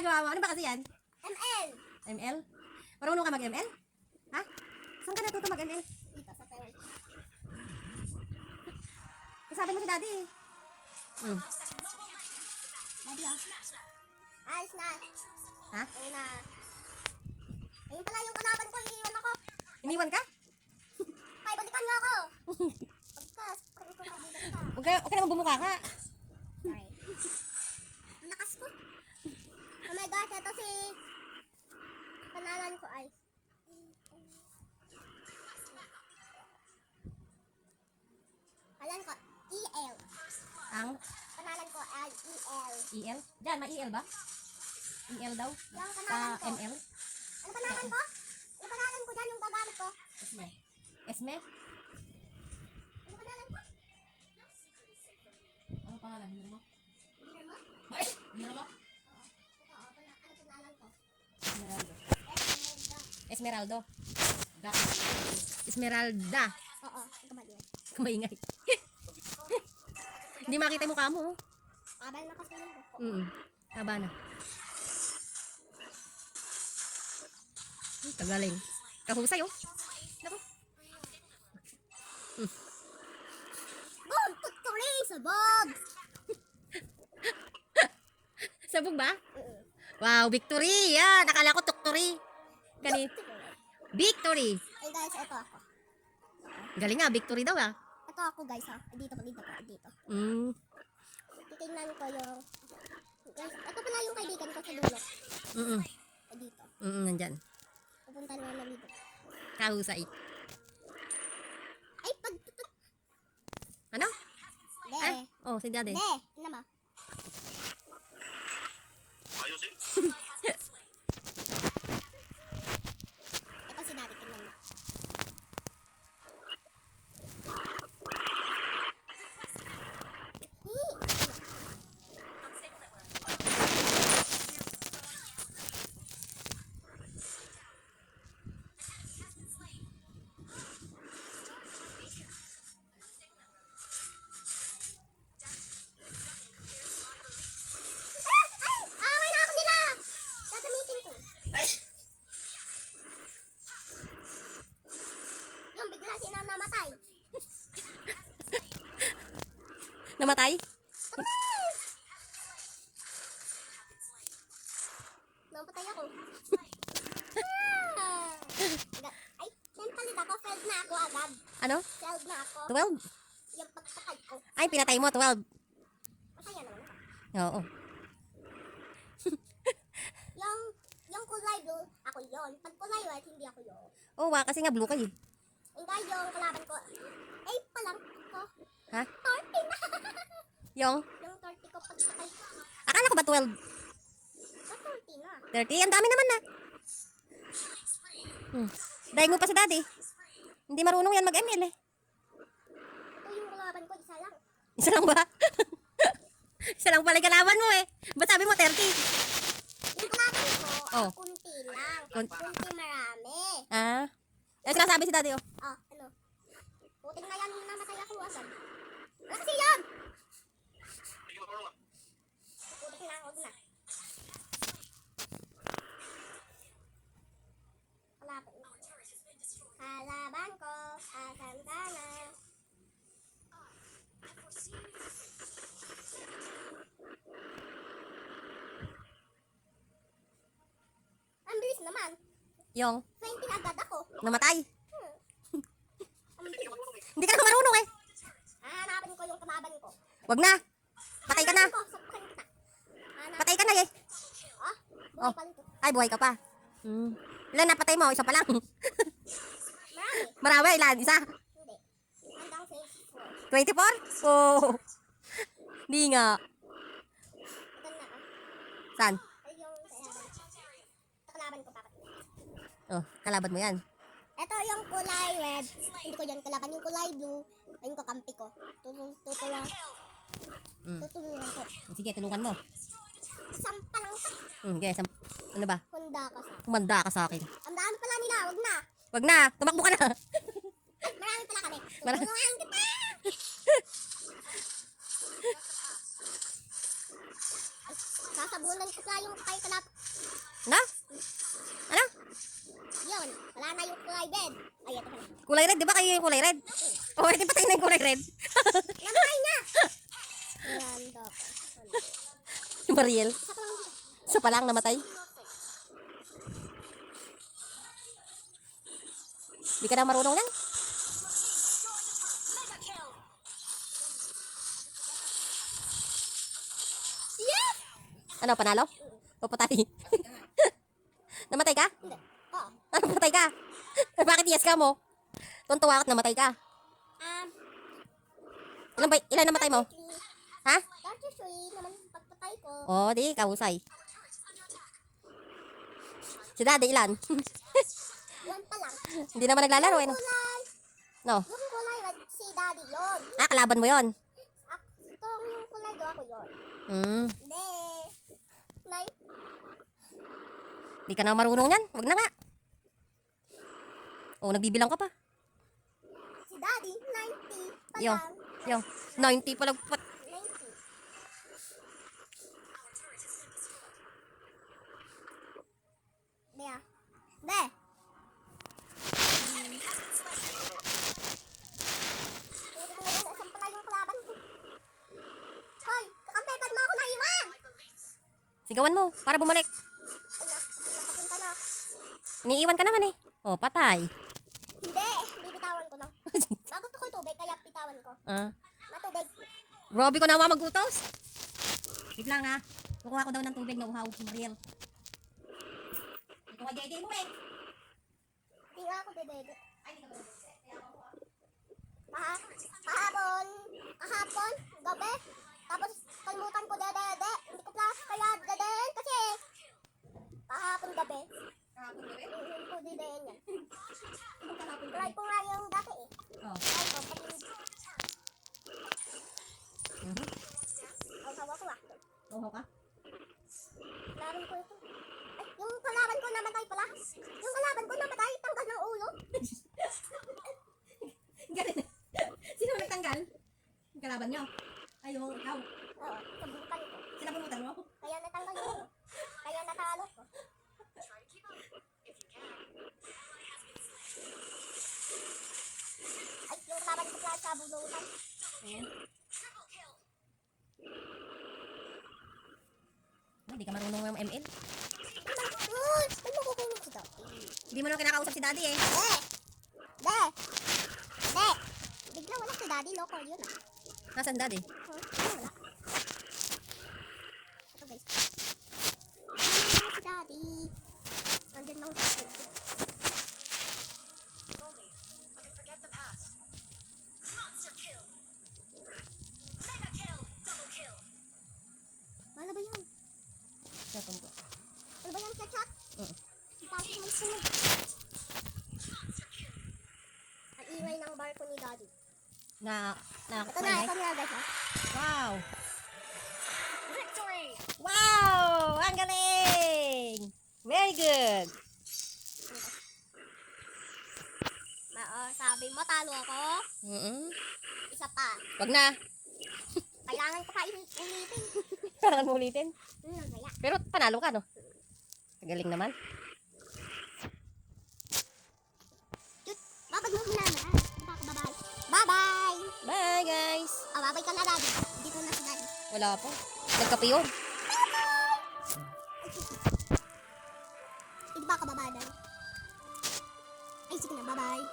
ginagawa mo? Ano ba kasi yan? ML. ML? Marunong ka mag-ML? Ha? Saan ka natuto mag-ML? Dito sa Taiwan. Kasabi mo si daddy eh. Daddy, oh. Ayos na. Ha? Ayun na. Ayun pala yung kalaban ko. Iniwan ako. Iniwan ka? Ay, balikan nga ako. Pagkas. Huwag ka naman bumuka ka. Sorry. Ang lakas ko. Oh my gosh, ito si panalan ko ay. Panalan ko, EL. Ang Panalan ko ay EL. EL? Diyan, may EL ba? EL daw? Yung panalan ko. ML? Ano panalan ko? Ano panalan ko dyan yung gagamit ko? Esme? Esme? Ano panalan ko? Ano pangalan? Hiro mo? Hindi mo? Hiro mo? Oo, ano panalan ko? Esmeraldo. Esmeralda. Esmeraldo. Esmeralda. Oo, ito ba yun? Kumaingay. Hindi makita yung mukha mo. Oh. Kabal na kasi yun ko. Haba na. Tagaling. Kahusay oh. Naku. Boom! Tutuloy sa Bob! Sabog ba? Wow, victory! Yan, nakala ko tuktory. Ganit. Victory! Ay guys, ito ako. Galing nga, victory daw ah. Ito ako guys ha. Dito pa, dito. Titingnan ko yung... Guys, ito pala yung kaibigan ko sa dulo. Dito. Nandyan. Pupunta na namin dito. Kahusay. Ay, pag... Ano? De. Ay, oh, si daddy. De. Ano ba? Ito si daddy. Tingnan mo. May na ako nila! Gagamitin ko. Yung bigla sila namatay. Namatay? Namatay ako. Ay, yan palit ako. Failed na ako agad. Ano? Failed na ako. 12? Yung pagpatay ko. Ay, pinatay mo, 12. Masaya naman ako. Oo. Yung kulay blue, ako yon. Pag kulay white, hindi ako yon. Oh, wa, kasi nga blue kayo. Yung guys, yung kalaban ko, 8 pa lang ako. Ha? 30 na. Yung? Yung 30 ko pagpatay ko. Akala ko ba 12? Sa 30 na. 30? Ang dami naman na. Daing mo pa si daddy. Hindi marunong yan mag-ML eh. Ito yung kalaban ko, isa lang. Isa lang ba? Isa lang pala yung kalaban mo eh. Ba't sabi mo 30? Yung kalaban ko, Oh. kunti lang. Kunti. Kunti marami. Ah. Yung sinasabi si daddy oh. Oh, ano? Puting na yan, namatay ako agad. Wala kasi yan! Puting na, huwag na. Kalaban ko, asan ka na? Ang bilis naman. Yung 20 agad ako. namatay. Ang bilis. Hindi ka naman marunong eh. Hanapin ko yung kalaban ko. Wag na. Patay ka na. Hanapin ko, saktan kita. Patay ka na eh. Ah, buhay Oh. pa nito. Ay, buhay ka pa. Ilan na patay mo? Isa pa lang. Marami. Marami, ilan? Isa? Hindi. Hanggang 64. 24? Oh. Hindi nga. Ito na ah. Saan? Ay, yung kalaban. Ito kalaban ko, papat. Oh, kalaban mo yan. Ito yung kulay red. Hindi ko yan kalaban. Yung kulay blue. Ayun ko, kampi ko. Tutulungan. Tutulungan ko. Sige, tulungan mo. Sampa lang ka. Sige, ano ba? Hunda ka sa. Kumanda ka sa akin. Ang dami pala nila. Wag na. Wag na, tumakbo ka na. Ay, marami pala kami. Marami. Tutulungan kita. Ay, sasabunan ko pala yung kay kalap Kulay red, di ba kayo yung kulay red? O, hindi patay na yung kulay red. Namatay na! Ayan, dapat. Yung Mariel. Isa pa lang dito. Isa pa lang namatay. Di ka na marunong yan. Yes! Ano, panalo? O patay? Namatay ka? Hindi. Oo. Ano, patay ka? Bakit yes ka mo? Tuntua ka't namatay ka. Ilan namatay mo? Ha? 33 naman pagpatay ko. Oo, di, kahusay. Si daddy, ilan? Yan pa lang. Hindi naman naglalaro eh. Yung kulay. No. Yung kulay red, si daddy yun. Ah, kalaban mo yon. Itong yung kulay do ako yun. Hmm. Hindi. Nay. Di ka na marunong yan. Wag na nga. Oh, nagbibilang ka pa. Si daddy, 90 pa Yo. lang. Yo. 90 pa lang. 90. Hindi ah. Hindi. Isang pala yung kalaban ko. Hoy, kakampi, ba't mo ako naiwan? Sigawan mo para bumalik. Ay na, nakapunta na. Iniiwan ka naman eh. Oh, patay. Hindi, bibitawan ko na. Gusto ko yung tubig, kaya bitawan ko. Ah. Matubig. Grabe ko naman magutos. Wait lang ha. Kukuha ko daw ng tubig na uhaw si Mariel. Ito ka JD mo eh. Hindi nga ako bibebe. Kahapon, gabi. Tapos kalimutan ko dede. Hindi ko plus kaya dede kasi kahapon gabi. Hindi ko dede yan. Try ko nga yung dati eh. Oh. Try ko, pati Mhm. ang sawa ko ah. Uhaw ka? Laban ko ito. Ay, yung kalaban ko namatay pala. Yung kalaban ko namatay, tanggal ng ulo. Galit. Sino nagtanggal? Yung kalaban nyo? Ay, yung ikaw. Oo, sabutan ko. Sinabunutan mo? Kaya natanggal yung ulo. Kaya natalo ko. Ay, yung kalaban ko pala sa bunutan. Ayan. Ay, di ka marunong yung ML. Uy, ba't mo kukunin si Dati? Hindi mo naman kinakausap si daddy eh. De! Bigla wala si Daddy, local yun ah. Nasaan daddy? Wala. Ito guys. Wala si Daddy. Andyan lang si Daddy. Ano ba yun? Nasaan ko? Ano ba yan sa chat? Oo. Tapos mo sunod. Ang iway ng barko ni Daddy. Ito na guys ah. Wow! Wow! Ang galing! Very good! Sabi mo, talo ako. Isa pa. Wag na. Kailangan ko pa ulitin. Kailangan mo ulitin. Kaya. Pero panalo ka, no? Galing naman. Babad mo muna na. Bye-bye. Bye-bye. Bye, guys! Babay ka na, Daddy. Dito na si Daddy. Wala po. Nagkape yun. Hindi ba ka babadan? Ay, sige na. Bye-bye.